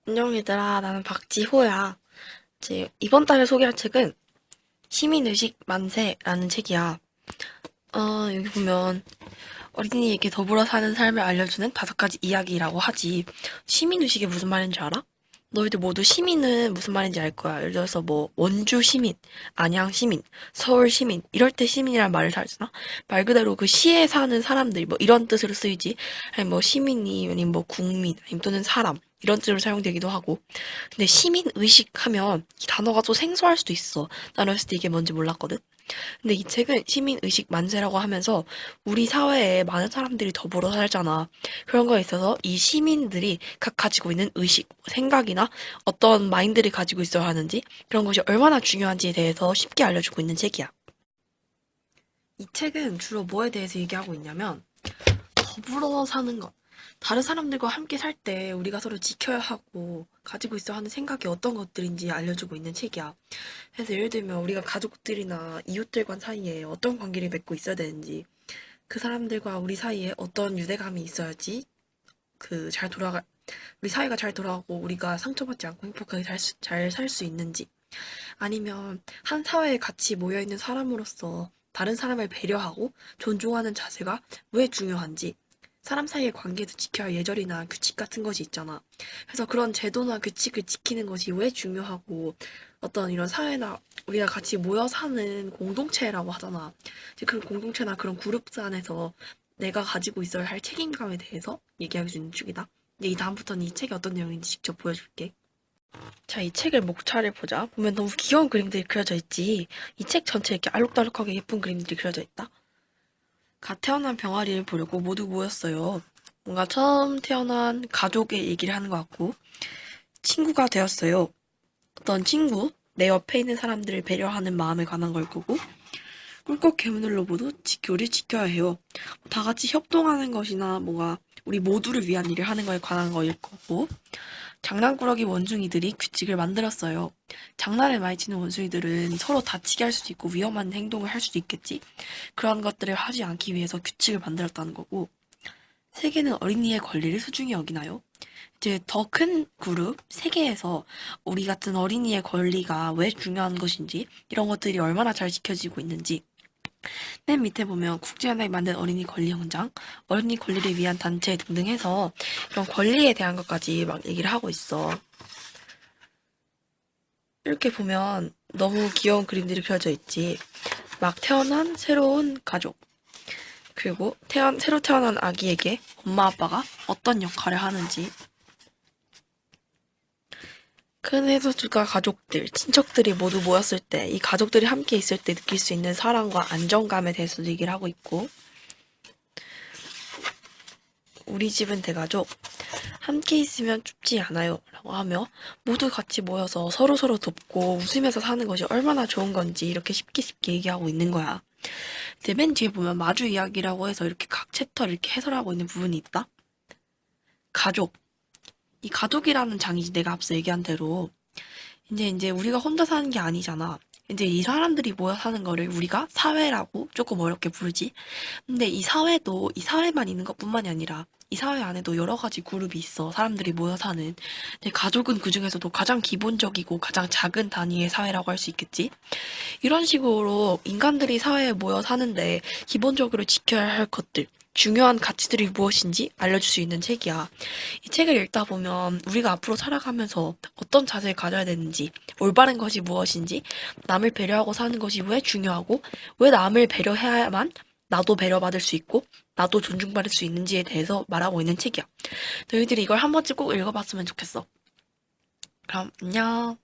안녕 얘들아, 나는 박지호야. 이제 이번 달에 소개할 책은 시민의식 만세라는 책이야. 여기 보면 어린이에게 더불어 사는 삶을 알려주는 5가지 이야기라고 하지. 시민의식이 무슨 말인지 알아? 너희들 모두 시민은 무슨 말인지 알 거야. 예를 들어서 뭐 원주 시민, 안양 시민, 서울 시민 이럴 때 시민이란 말을 쓰잖아. 말 그대로 그 시에 사는 사람들 뭐 이런 뜻으로 쓰이지. 아니 뭐 시민이 아니면 뭐 국민 아니면 또는 사람 이런 뜻으로 사용되기도 하고. 근데 시민 의식 하면 이 단어가 좀 생소할 수도 있어. 나는 어렸을 때 이게 뭔지 몰랐거든. 근데 이 책은 시민 의식 만세라고 하면서 우리 사회에 많은 사람들이 더불어 살잖아. 그런 거에 있어서 이 시민들이 각 가지고 있는 의식, 생각이나 어떤 마인드를 가지고 있어야 하는지 그런 것이 얼마나 중요한지에 대해서 쉽게 알려주고 있는 책이야. 이 책은 주로 뭐에 대해서 얘기하고 있냐면 더불어 사는 것. 다른 사람들과 함께 살 때 우리가 서로 지켜야 하고 가지고 있어야 하는 생각이 어떤 것들인지 알려주고 있는 책이야. 그래서 예를 들면 우리가 가족들이나 이웃들과 사이에 어떤 관계를 맺고 있어야 되는지, 그 사람들과 우리 사이에 어떤 유대감이 있어야지 잘 돌아가 우리 사이가 잘 돌아가고 우리가 상처받지 않고 행복하게 잘 살 수 있는지, 아니면 한 사회에 같이 모여 있는 사람으로서 다른 사람을 배려하고 존중하는 자세가 왜 중요한지, 사람 사이의 관계도 지켜야 할 예절이나 규칙 같은 것이 있잖아. 그래서 그런 제도나 규칙을 지키는 것이 왜 중요하고 어떤 이런 사회나 우리가 같이 모여 사는 공동체라고 하잖아. 이제 그런 공동체나 그런 그룹 안에서 내가 가지고 있어야 할 책임감에 대해서 얘기할 수 있는 쪽이다. 근데 이 다음부터는 이 책이 어떤 내용인지 직접 보여줄게. 자, 이 책의 목차를 보자. 보면 너무 귀여운 그림들이 그려져 있지. 이 책 전체에 이렇게 알록달록하게 예쁜 그림들이 그려져 있다. 갓 태어난 병아리를 보려고 모두 모였어요. 뭔가 처음 태어난 가족의 얘기를 하는 것 같고, 친구가 되었어요. 어떤 친구, 내 옆에 있는 사람들을 배려하는 마음에 관한 걸 거고, 꿀꺽 개문을로 모두 우리 지켜야 해요. 다 같이 협동하는 것이나 뭔가 우리 모두를 위한 일을 하는 거에 관한 거일 거고, 장난꾸러기 원숭이들이 규칙을 만들었어요. 장난을 많이 치는 원숭이들은 서로 다치게 할 수도 있고 위험한 행동을 할 수도 있겠지. 그런 것들을 하지 않기 위해서 규칙을 만들었다는 거고, 세계는 어린이의 권리를 소중히 여기나요? 이제 더 큰 그룹, 세계에서 우리 같은 어린이의 권리가 왜 중요한 것인지, 이런 것들이 얼마나 잘 지켜지고 있는지, 맨 밑에 보면 국제연합이 만든 어린이 권리 헌장, 어린이 권리를 위한 단체 등등 해서 이런 권리에 대한 것까지 막 얘기를 하고 있어. 이렇게 보면 너무 귀여운 그림들이 그려져 있지. 막 태어난 새로운 가족, 그리고 새로 태어난 아기에게 엄마 아빠가 어떤 역할을 하는지, 큰 해소주가 가족들, 친척들이 모두 모였을 때, 이 가족들이 함께 있을 때 느낄 수 있는 사랑과 안정감에 대해서도 얘기를 하고 있고, 우리 집은 대가족, 함께 있으면 춥지 않아요 라고 하며 모두 같이 모여서 서로서로 돕고 웃으면서 사는 것이 얼마나 좋은 건지 이렇게 쉽게 쉽게 얘기하고 있는 거야. 근데 맨 뒤에 보면 마주 이야기라고 해서 이렇게 각 챕터를 이렇게 해설하고 있는 부분이 있다. 가족. 이 가족이라는 장이지, 내가 앞서 얘기한 대로. 이제 우리가 혼자 사는 게 아니잖아. 이제 이 사람들이 모여 사는 거를 우리가 사회라고 조금 어렵게 부르지. 근데 이 사회도 이 사회만 있는 것뿐만이 아니라 이 사회 안에도 여러 가지 그룹이 있어. 사람들이 모여 사는. 근데 가족은 그중에서도 가장 기본적이고 가장 작은 단위의 사회라고 할 수 있겠지. 이런 식으로 인간들이 사회에 모여 사는데 기본적으로 지켜야 할 것들, 중요한 가치들이 무엇인지 알려줄 수 있는 책이야. 이 책을 읽다 보면 우리가 앞으로 살아가면서 어떤 자세를 가져야 되는지, 올바른 것이 무엇인지, 남을 배려하고 사는 것이 왜 중요하고, 왜 남을 배려해야만 나도 배려받을 수 있고, 나도 존중받을 수 있는지에 대해서 말하고 있는 책이야. 너희들이 이걸 한 번쯤 꼭 읽어봤으면 좋겠어. 그럼 안녕.